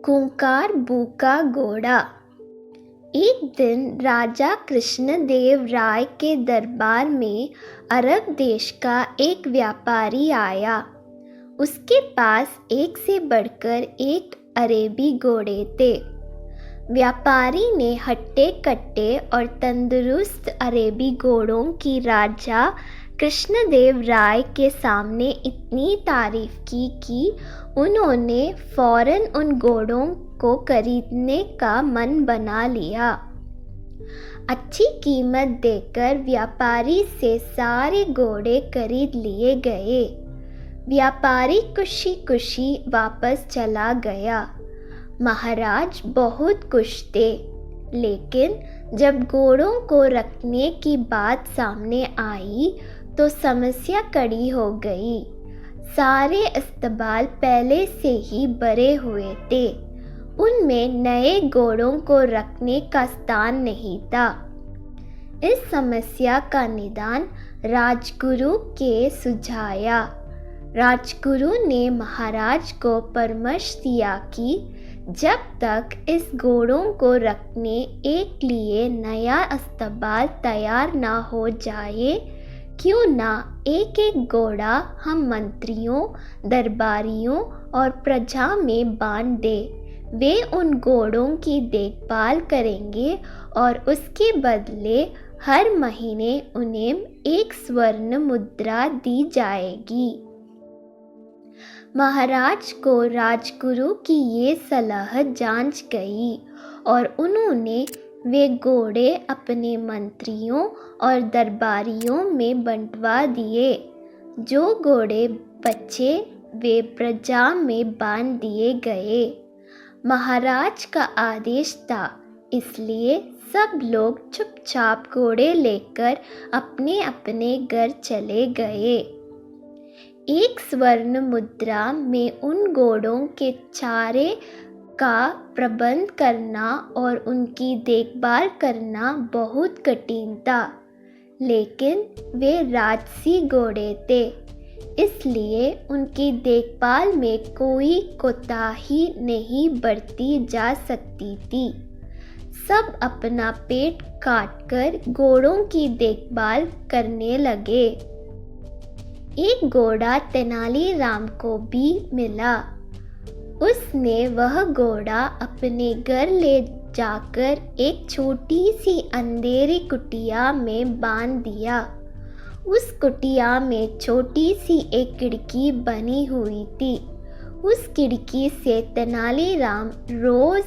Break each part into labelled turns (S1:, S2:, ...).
S1: खूंखार भूखा घोड़ा। एक दिन राजा कृष्णदेव राय के दरबार में अरब देश का एक व्यापारी आया। उसके पास एक से बढ़कर एक अरेबी घोड़े थे। व्यापारी ने हट्टे कट्टे और तंदुरुस्त अरेबी घोड़ों की राजा कृष्णदेव राय के सामने इतनी तारीफ की कि उन्होंने फौरन उन घोड़ों को खरीदने का मन बना लिया। अच्छी कीमत देकर व्यापारी से सारे घोड़े खरीद लिए गए। व्यापारी खुशी खुशी वापस चला गया। महाराज बहुत खुश थे, लेकिन जब घोड़ों को रखने की बात सामने आई तो समस्या खड़ी हो गई। सारे अस्तबल पहले से ही भरे हुए थे। उनमें नए घोड़ों को रखने का स्थान नहीं था। इस समस्या का निदान राजगुरु के सुझाया। राजगुरु ने महाराज को परामर्श दिया कि जब तक इस घोड़ों को रखने एक लिए नया अस्तबल तैयार ना हो जाए, क्यों ना एक एक घोड़ा हम मंत्रियों, दरबारियों और प्रजा में बांट दे। वे उन घोड़ों की देखभाल करेंगे और उसके बदले हर महीने उन्हें एक स्वर्ण मुद्रा दी जाएगी। महाराज को राजगुरु की ये सलाह जांच गई और उन्होंने वे घोड़े अपने मंत्रियों और दरबारियों में बंटवा दिए। जो घोड़े बचे वे प्रजा में बांट दिए गए। महाराज का आदेश था, इसलिए सब लोग चुपचाप घोड़े लेकर अपने अपने घर चले गए। एक स्वर्ण मुद्रा में उन घोड़ों के चारे का प्रबंध करना और उनकी देखभाल करना बहुत कठिन था, लेकिन वे राजसी घोड़े थे, इसलिए उनकी देखभाल में कोई कोताही नहीं बरती जा सकती थी। सब अपना पेट काटकर घोड़ों की देखभाल करने लगे। एक घोड़ा तेनालीराम को भी मिला। उसने वह घोड़ा अपने घर ले जाकर एक छोटी सी अंधेरी कुटिया में बांध दिया। उस कुटिया में छोटी सी एक खिड़की बनी हुई थी। उस खिड़की से तेनालीराम रोज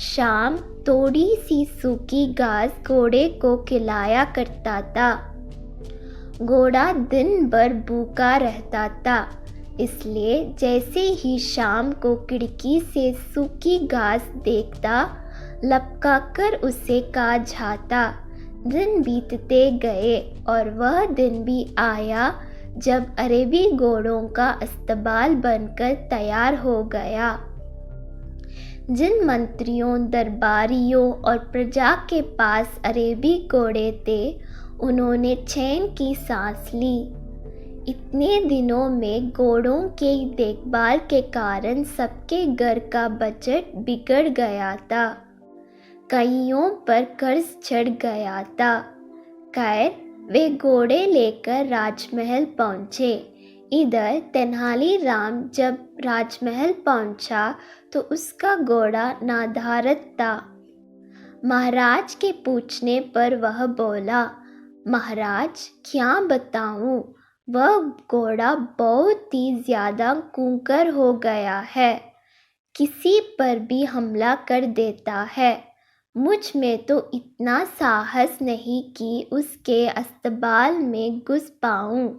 S1: शाम थोड़ी सी सूखी घास घोड़े को खिलाया करता था। घोड़ा दिन भर भूखा रहता था, इसलिए जैसे ही शाम को खिड़की से सूखी घास देखता, लपकाकर उसे खा जाता। दिन बीतते गए और वह दिन भी आया जब अरेबी घोड़ों का अस्तबल बनकर तैयार हो गया। जिन मंत्रियों, दरबारियों और प्रजा के पास अरेबी घोड़े थे, उन्होंने चैन की सांस ली। इतने दिनों में घोड़ों के देखभाल के कारण सबके घर का बजट बिगड़ गया था। कईयों पर कर्ज चढ़ गया था। खैर, वे घोड़े लेकर राजमहल पहुँचे। इधर तेनालीराम जब राजमहल पहुँचा तो उसका घोड़ा नाधारत था। महाराज के पूछने पर वह बोला, महाराज क्या बताऊं, वह घोड़ा बहुत ही ज़्यादा खूंखार हो गया है। किसी पर भी हमला कर देता है। मुझ में तो इतना साहस नहीं कि उसके अस्तबल में घुस पाऊं,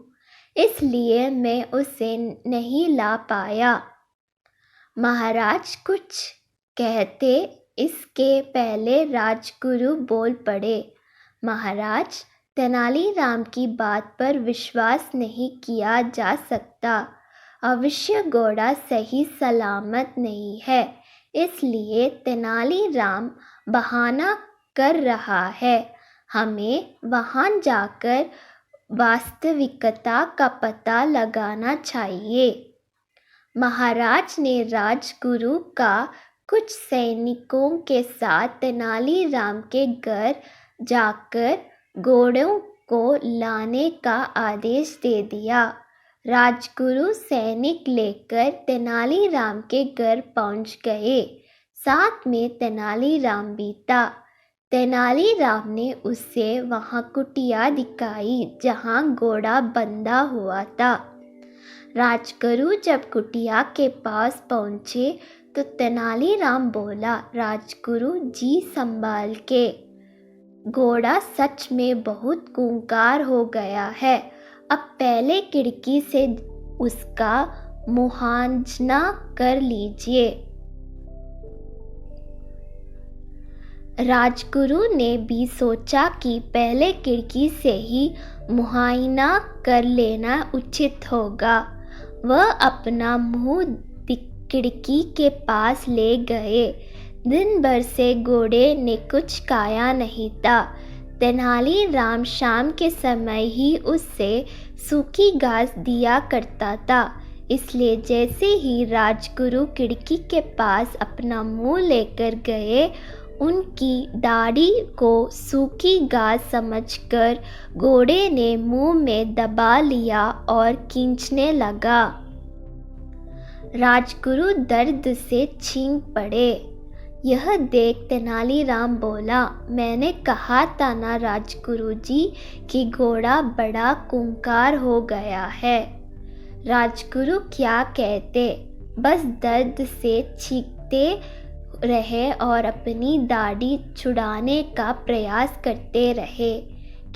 S1: इसलिए मैं उसे नहीं ला पाया। महाराज कुछ कहते इसके पहले राजगुरु बोल पड़े, महाराज, तेनालीराम की बात पर विश्वास नहीं किया जा सकता। अवश्य घोड़ा सही सलामत नहीं है, इसलिए तेनालीराम बहाना कर रहा है। हमें वहां जाकर वास्तविकता का पता लगाना चाहिए। महाराज ने राजगुरु का कुछ सैनिकों के साथ तेनालीराम के घर जाकर घोड़ों को लाने का आदेश दे दिया। राजगुरु सैनिक लेकर तेनालीराम के घर पहुंच गए। साथ में तेनालीराम भी था। तेनालीराम ने उसे वहां कुटिया दिखाई जहां घोड़ा बंधा हुआ था। राजगुरु जब कुटिया के पास पहुंचे तो तेनालीराम बोला, राजगुरु जी संभाल के, घोड़ा सच में बहुत खूंखार हो गया है। अब पहले खिड़की से उसका मुआयना कर लीजिए। राजगुरु ने भी सोचा कि पहले खिड़की से ही मुआयना कर लेना उचित होगा। वह अपना मुंह खिड़की के पास ले गए। दिन भर से घोड़े ने कुछ खाया नहीं था। तेनालीराम शाम के समय ही उससे सूखी घास दिया करता था, इसलिए जैसे ही राजगुरु खिड़की के पास अपना मुंह लेकर गए, उनकी दाढ़ी को सूखी घास समझकर घोड़े ने मुंह में दबा लिया और खींचने लगा। राजगुरु दर्द से छींक पड़े। यह देख तेनालीराम बोला, मैंने कहा था ना राजगुरु जी कि घोड़ा बड़ा खूंखार हो गया है। राजगुरु क्या कहते, बस दर्द से चीखते रहे और अपनी दाढ़ी छुड़ाने का प्रयास करते रहे,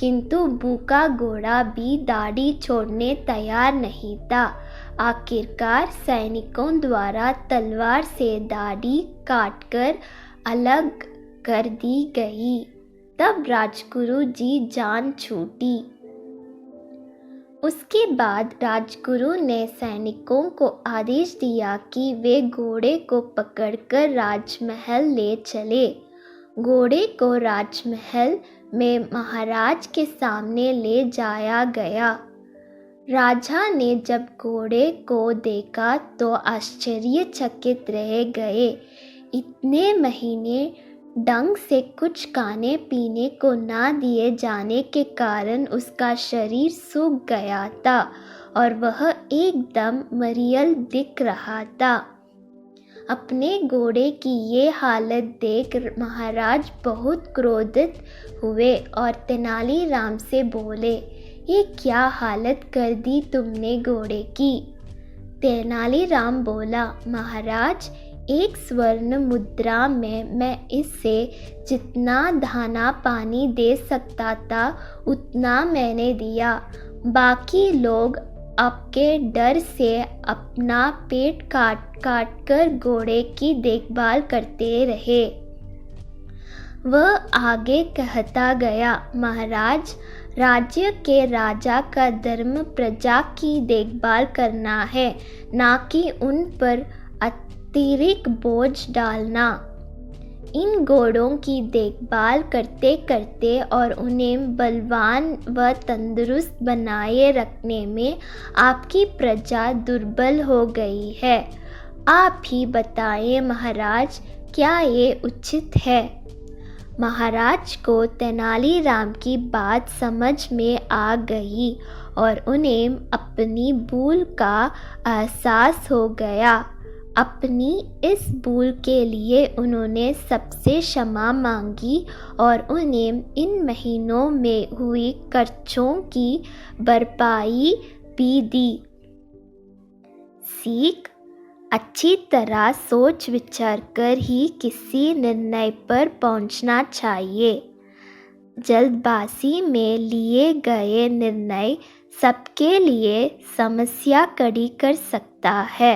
S1: किंतु भूखा घोड़ा भी दाढ़ी छोड़ने तैयार नहीं था। आखिरकार सैनिकों द्वारा तलवार से दाढ़ी काटकर अलग कर दी गई। तब राजगुरु जी जान छूटी। उसके बाद राजगुरु ने सैनिकों को आदेश दिया कि वे घोड़े को पकड़कर राजमहल ले चले। घोड़े को राजमहल में महाराज के सामने ले जाया गया। राजा ने जब घोड़े को देखा तो आश्चर्यचकित रह गए। इतने महीने ढंग से कुछ खाने पीने को ना दिए जाने के कारण उसका शरीर सूख गया था और वह एकदम मरियल दिख रहा था। अपने घोड़े की ये हालत देख महाराज बहुत क्रोधित हुए और तेनालीराम से बोले, ये क्या हालत कर दी तुमने घोड़े की। तेनालीराम बोला, महाराज, एक स्वर्ण मुद्रा में मैं इससे जितना दाना पानी दे सकता था उतना मैंने दिया। बाकी लोग आपके डर से अपना पेट काट काट कर घोड़े की देखभाल करते रहे। वह आगे कहता गया, महाराज, राज्य के राजा का धर्म प्रजा की देखभाल करना है, ना कि उन पर अतिरिक्त बोझ डालना। इन घोड़ों की देखभाल करते करते और उन्हें बलवान व तंदुरुस्त बनाए रखने में आपकी प्रजा दुर्बल हो गई है। आप ही बताएं महाराज, क्या ये उचित है। महाराज को तेनालीराम की बात समझ में आ गई और उन्हें अपनी भूल का एहसास हो गया। अपनी इस भूल के लिए उन्होंने सबसे क्षमा मांगी और उन्हें इन महीनों में हुई खर्चों की भरपाई भी दी। सीख, अच्छी तरह सोच विचार कर ही किसी निर्णय पर पहुंचना चाहिए। जल्दबाजी में लिए गए निर्णय सबके लिए समस्या खड़ी कर सकता है।